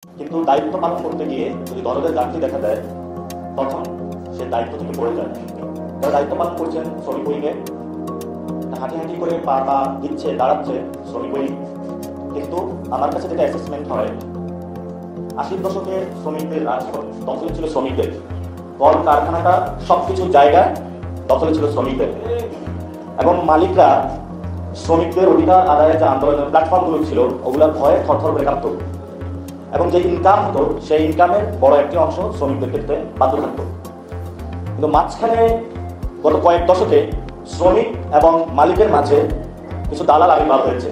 কিন্তু দায়িত্ব পালন করতে গিয়ে যদি দরদের গাছটি দেখা দেয় তখন সে দায়িত্ব থেকে পড়ে যায়। যারা দায়িত্ব পালন করছেন শ্রমিক উইংয়ে, হাঁটি হাঁটি করে পা পা দিচ্ছে, দাঁড়াচ্ছে শ্রমিক উইং, কিন্তু আমার কাছে যেটা অ্যাসেসমেন্ট হয় 80-র দশকে শ্রমিকদের রাজপথ দখলে ছিল শ্রমিকদের, কল কারখানাটা সবকিছু জায়গা দখলে ছিল শ্রমিকদের, এবং মালিকরা শ্রমিকদের অধিকার আদায়ের যে আন্দোলনের প্ল্যাটফর্মগুলো ছিল ওগুলোর ভয়ে থরথর করে কাঁপত, এবং যে ইনকাম হতো সেই ইনকামের বড় একটি অংশ শ্রমিকদের ক্ষেত্রে বাধ্য থাকতো। কিন্তু মাঝখানে গত কয়েক দশকে শ্রমিক এবং মালিকের মাঝে কিছু দালাল আবির্ভাব হয়েছে।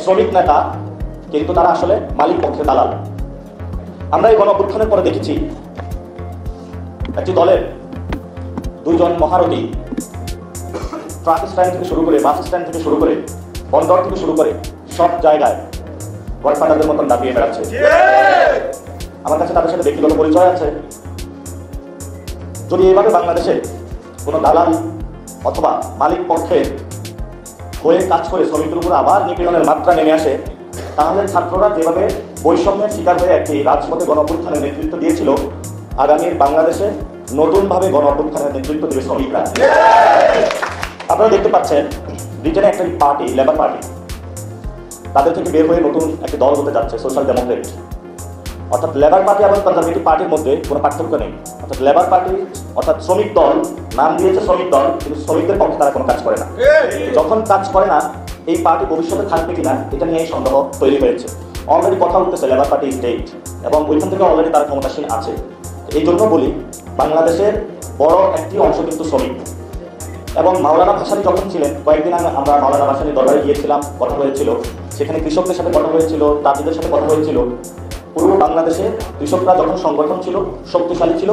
শ্রমিক নেতা কিন্তু তারা আসলে মালিক পক্ষের দালাল। আমরা এই গণঅভ্যুত্থানের পরে দেখেছি একটি দলের দুইজন মহারথী ট্রাক স্ট্যান্ড থেকে শুরু করে, বাস স্ট্যান্ড থেকে শুরু করে, বন্দর থেকে শুরু করে সব জায়গায় গডফাদারদের মতন দাপিয়ে বেড়াচ্ছে। আমার কাছে তাদের সাথে ব্যক্তিগত পরিচয় আছে। যদি এইভাবে বাংলাদেশে কোনো দালাল অথবা মালিক পক্ষের হয়ে কাজ করে শ্রমিকের উপর আবার নিপীড়নের মাত্রা নেমে আসে, তাহলে ছাত্ররা যেভাবে বৈষম্যের শিকার হয়ে একটি রাজপথে গণঅভ্যুত্থানের নেতৃত্ব দিয়েছিল, আগামীর বাংলাদেশে নতুনভাবে গণঅভ্যুত্থানের নেতৃত্ব দেবে শ্রমিকরা। আপনারা দেখতে পাচ্ছেন ব্রিটেনে একটা পার্টি, লেবার পার্টি, তাদের থেকে বের হয়ে নতুন একটি দল হতে যাচ্ছে সোশ্যাল ডেমোক্রেট। অর্থাৎ লেবার পার্টি এবং কনজারভেটিভ পার্টির মধ্যে কোনো পার্থক্য নেই। অর্থাৎ লেবার পার্টি অর্থাৎ শ্রমিক দল, নাম দিয়েছে শ্রমিক দল, কিন্তু শ্রমিকদের পক্ষে তারা কোনো কাজ করে না। যখন কাজ করে না, এই পার্টি ভবিষ্যতে থাকবে কিনা এটা নিয়ে সন্দেহ তৈরি হয়েছে। অলরেডি কথা উঠতেছে লেবার পার্টি স্টেট, এবং ওইখান থেকে অলরেডি তারা ক্ষমতাসীন আছে। এই জন্য বলি, বাংলাদেশের বড় একটি অংশ কিন্তু শ্রমিক। এবং মাওলানা ভাসানী যখন ছিলেন, কয়েকদিন আগে আমরা মাওলানা ভাসানীর দরবারে গিয়েছিলাম, কথা হয়েছিল, সেখানে কৃষকদের সাথে কথা হয়েছিল, তাঁতিদের সাথে কথা হয়েছিল। পূর্ব বাংলাদেশে কৃষকরা যখন সংগঠন ছিল, শক্তিশালী ছিল,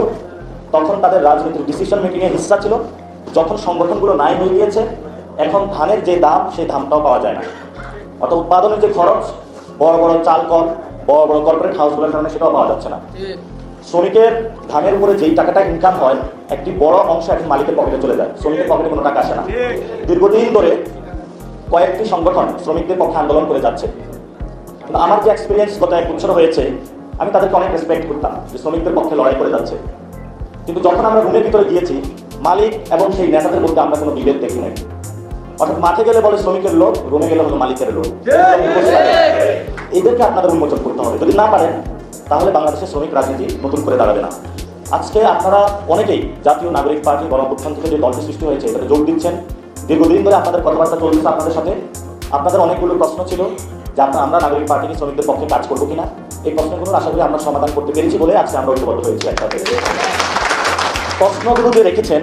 তখন তাদের রাজনৈতিক ডিসিশন মেকিংয়ে হিস্সা ছিল। যখন সংগঠনগুলো নাই হয়ে গিয়েছে, এখন ধানের যে দাম, সেই দামটাও পাওয়া যায় না। অর্থাৎ উৎপাদনের যে খরচ, বড় বড় চাল কল, বড় বড় কর্পোরেট হাউসগুলোর কারণে সেটাও পাওয়া যাচ্ছে না। শ্রমিকের ধানের উপরে যেই টাকাটা ইনকাম হয়, একটি বড় অংশ এখন মালিকের পকেটে চলে যায়, শ্রমিকের পকেটে কোনো টাকা আসে না। দীর্ঘদিন ধরে কয়েকটি সংগঠন শ্রমিকদের পক্ষে আন্দোলন করে যাচ্ছে। কিন্তু আমার যে এক্সপিরিয়েন্স গত 1 বছর হয়েছে, আমি তাদেরকে অনেক রেসপেক্ট করতাম যে শ্রমিকদের পক্ষে লড়াই করে যাচ্ছে। কিন্তু যখন আমরা রুমের ভিতরে গিয়েছি, মালিক এবং সেই নেতাদের মধ্যে আমরা কোনো বিভেদ দেখি নাই। অর্থাৎ মাঠে গেলে বলে শ্রমিকের লোক, রুমে গেলে হলো মালিকের লোক। এদেরকে আপনাদের উন্মোচন করতে হবে। যদি না পারেন, তাহলে বাংলাদেশের শ্রমিক রাজনীতি নতুন করে দাঁড়াবে না। আজকে আপনারা অনেকেই জাতীয় নাগরিক পার্টি গণঅভ্যুত্থান থেকে যে দলটি সৃষ্টি হয়েছে এটাতে যোগ দিচ্ছেন। দীর্ঘদিন ধরে আপনাদের কথাবার্তা চলছে আপনাদের সাথে। আপনাদের অনেকগুলো প্রশ্ন ছিল যে আমরা নাগরিক পার্টিকে শ্রমিকদের পক্ষে কাজ করবো কিনা। এই প্রশ্নগুলোর আশা করি আমরা সমাধান করতে পেরেছি বলে আজকে আমরা ঐক্যবদ্ধ হয়েছি একসাথে। প্রশ্নগুলো যে রেখেছেন,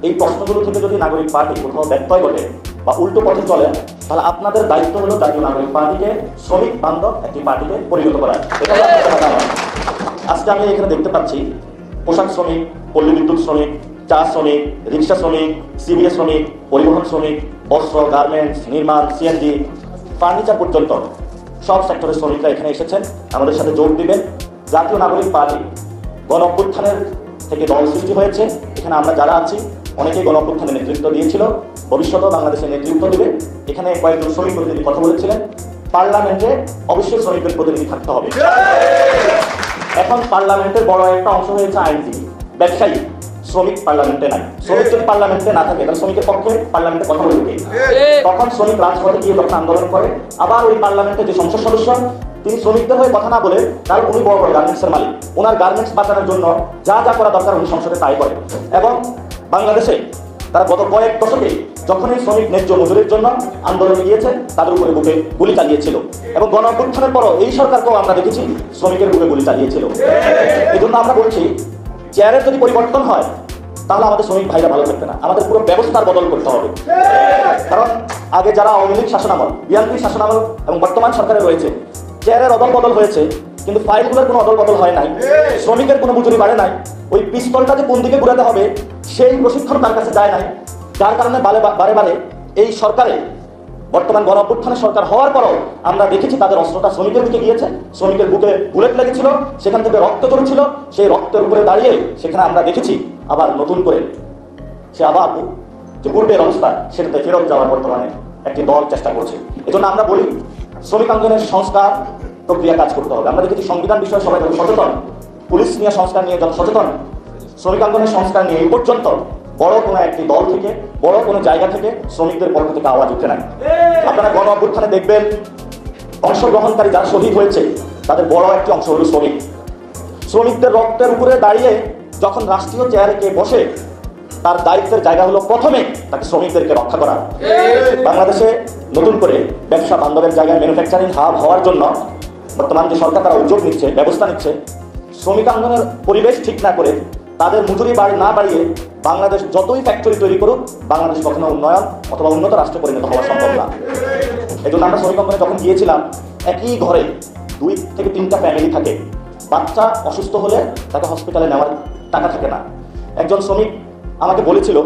এই প্রশ্নগুলো থেকে যদি নাগরিক পার্টি কোথাও ব্যত্যয় ঘটে বা উল্টো পথে চলে, তাহলে আপনাদের দায়িত্ব হলো জাতীয় নাগরিক পার্টিকে শ্রমিক বান্ধব একটি পার্টিতে পরিণত করা। এটা আজকে আমি এখানে দেখতে পাচ্ছি পোশাক শ্রমিক, পল্লী বিদ্যুৎ শ্রমিক, চা শ্রমিক, রিক্সা শ্রমিক, সিবিএস শ্রমিক, পরিবহন শ্রমিক, বস্ত্র, গার্মেন্টস, নির্মাণ, সিএনজি, ফার্নিচার পর্যন্ত সব সেক্টরের শ্রমিকরা এখানে এসেছেন, আমাদের সাথে যোগ দিবেন। জাতীয় নাগরিক পার্টি গণঅভ্যুত্থানের থেকে দল সৃষ্টি হয়েছে। এখানে আমরা যারা আছি অনেকেই গণঅভ্যুত্থানের নেতৃত্ব দিয়েছিল, ভবিষ্যতেও বাংলাদেশের নেতৃত্ব দিবে। এখানে কয়েকজন শ্রমিক প্রতিনিধি কথা বলেছিলেন। পার্লামেন্টে অবশ্যই শ্রমিকদের প্রতিনিধি থাকতে হবে। এখন পার্লামেন্টের বড় একটা অংশ হয়েছে আইনজীবী, ব্যবসায়ী। শ্রমিক পার্লামেন্টে নাই। শ্রমিক যদি পার্লামেন্টে না থাকে, তাহলে শ্রমিকের পক্ষে পার্লামেন্টে কথা বলবে। তখন শ্রমিক রাজপথে গিয়ে যখন আন্দোলন করে, আবার ওই পার্লামেন্টে যে সংসদ সদস্য, তিনি শ্রমিকদের হয়ে কথা না বলে, তাহলে উনি বড় বড় গার্মেন্টসের মালিক, ওনার গার্মেন্টস বাঁচানোর জন্য যা যা করা দরকার উনি সংসদে তাই করে। এবং বাংলাদেশে তারা গত কয়েক দশকে যখন এই শ্রমিক ন্যায্য মজুরির জন্য আন্দোলনে গিয়েছে, তাদের উপরে বুকে গুলি চালিয়েছিল। এবং গণঅভ্যুত্থানের পরও এই সরকারকেও আমরা দেখেছি শ্রমিকের বুকে গুলি চালিয়েছিল। এই জন্য আমরা বলছি, চেয়ারের যদি পরিবর্তন হয়, তাহলে আমাদের শ্রমিক ভাইরা ভালো থাকবে না। আমাদের পুরো ব্যবস্থার বদল করতে হবে। কারণ আগে যারা আওয়ামী লীগ শাসনামল, বিএনপি শাসনামল এবং বর্তমান সরকারে রয়েছে, চেয়ারের অদল বদল হয়েছে, কিন্তু ফাইলগুলোর কোনো অদল বদল হয় নাই, শ্রমিকের কোনো মজুরি বাড়ে নাই। ওই পিস্তলটা যে কোন দিকে ঘুরাতে হবে সেই প্রশিক্ষণ তার কাছে যায় নাই, যার কারণে বারে বারে এই সরকারে, বর্তমান গণঅভ্যুত্থানের সরকার হওয়ার পরও আমরা দেখেছি তাদের অস্ত্রটা শ্রমিকের দিকে গিয়েছে। শ্রমিকের বুকে বুলেট লেগেছিল, সেখান থেকে রক্ত ঝরেছিল। সেই রক্তের উপরে দাঁড়িয়ে সেখানে আমরা দেখেছি আবার নতুন করে সে আবার যে পূর্বের অবস্থা সেটাতে ফেরত যাওয়ার বর্তমানে একটি দল চেষ্টা করছে। এজন্য আমরা বলি, শ্রমিক আন্দোলনের সংস্কার প্রক্রিয়া কাজ করতে হবে। আমরা দেখেছি সংবিধান বিষয়ে সবাই যত সচেতন, পুলিশ নিয়ে সংস্কার নিয়ে যত সচেতন, শ্রমিক আন্দোলনের সংস্কার নিয়ে এই পর্যন্ত বড় কোনো একটি দল থেকে, বড় কোনো জায়গা থেকে শ্রমিকদের পক্ষ থেকে আওয়াজ উঠে নাই। আপনারা গণ অভ্যুত্থানে দেখবেন অংশগ্রহণকারী যারা শহীদ হয়েছে তাদের বড় একটি অংশ হল শ্রমিক। শ্রমিকদের রক্তের উপরে দাঁড়িয়ে যখন রাষ্ট্রীয় চেয়ারে কে বসে, তার দায়িত্বের জায়গা হলো প্রথমে তাকে শ্রমিকদেরকে রক্ষা করা। বাংলাদেশে নতুন করে ব্যবসা বান্ধবের জায়গায় ম্যানুফ্যাকচারিং হাব হওয়ার জন্য বর্তমান যে সরকার তারা উদ্যোগ নিচ্ছে, ব্যবস্থা নিচ্ছে, শ্রমিক আন্দোলনের পরিবেশ ঠিক না করে তাদের মজুরি না বাড়িয়ে বাংলাদেশ যতই ফ্যাক্টরি তৈরি করুক, বাংলাদেশ কখনো উন্নয়ন অথবা উন্নত রাষ্ট্রে পরিণত হওয়া সম্ভব না। এই জন্য আমরা শ্রমিক আন্দোলনে যখন গিয়েছিলাম, একই ঘরে 2 থেকে 3টা ফ্যামিলি থাকে। বাচ্চা অসুস্থ হলে তাকে হসপিটালে নেওয়ার টাকা থাকে না। একজন শ্রমিক আমাকে বলেছিল,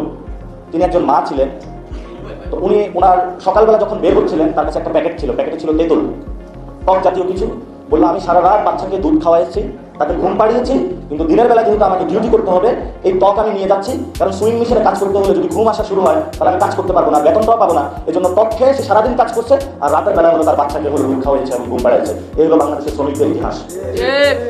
তিনি একজন মা ছিলেন, তো উনি ওনার সকালবেলা যখন বের হচ্ছিলেন তার কাছে একটা প্যাকেট ছিল, প্যাকেটে ছিল তেঁতুল, টক জাতীয় কিছু। বললো, আমি সারা রাত বাচ্চাকে দুধ খাওয়াইছি, তাকে ঘুম পাড়িয়েছি, কিন্তু দিনের বেলা যেহেতু আমাকে ডিউটি করতে হবে, এই ত্বক আমি নিয়ে যাচ্ছি, কারণ সুইং মেশিনে কাজ করতে হলে যদি ঘুম আসা শুরু হয় তাহলে আমি কাজ করতে পারবো না, বেতনটাও পাবো না। এই জন্য ত্বক খেয়ে সে সারাদিন কাজ করছে, আর রাতের বেলা হলো তার বাচ্চাকে হলো দুধ খাওয়াইছে এবং ঘুম পাড়িয়েছে। এই হলো বাংলাদেশের শ্রমিকদের ইতিহাস।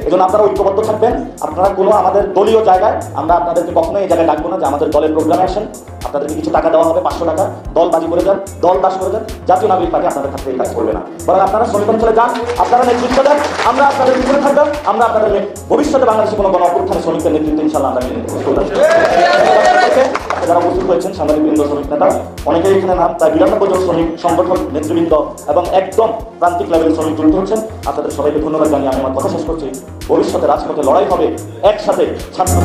এই জন্য আপনারা ঐক্যবদ্ধ থাকবেন। আপনারা কোনো আমাদের দলীয় জায়গায়, আমরা আপনাদেরকে কখনোই এই জায়গায় ডাকবো না যে আমাদের দলের প্রোগ্রামে আসেন, আপনাদেরকে কিছু টাকা দেওয়া হবে, 500 টাকা, দল বাজি করে যান, দল দাস করে যান। জাতীয় নাগরিক পার্টি আপনাদের ক্ষেত্রে এই কাজ করবে না, বরং আপনারা শ্রমিক অঞ্চলে যান, আপনারা নেতৃত্ব দেন, আমরা আপনাদের পিছনে থাকবো। আমরা আপনাদের ভবিষ্যতে বাংলাদেশে কোনো গণ অভ্যুত্থানে শ্রমিকদের নেতৃত্ব ইনশাআল্লাহ আমরা নিয়ে যারা উপস্থিত হয়েছেন, সাংবাদিক বৃন্দ, শ্রমিক নেতা, অনেকেই এখানে নাম, প্রায় 92 জন শ্রমিক সংগঠন নেতৃবৃন্দ এবং একদম প্রান্তিক লেভেলের শ্রমিক যুক্ত হচ্ছেন। আপনাদের সবাইকে ধন্যবাদ জানিয়ে আমি আমার কথা শেষ করছি। ভবিষ্যতে রাজপথে লড়াই হবে একসাথে ছাত্র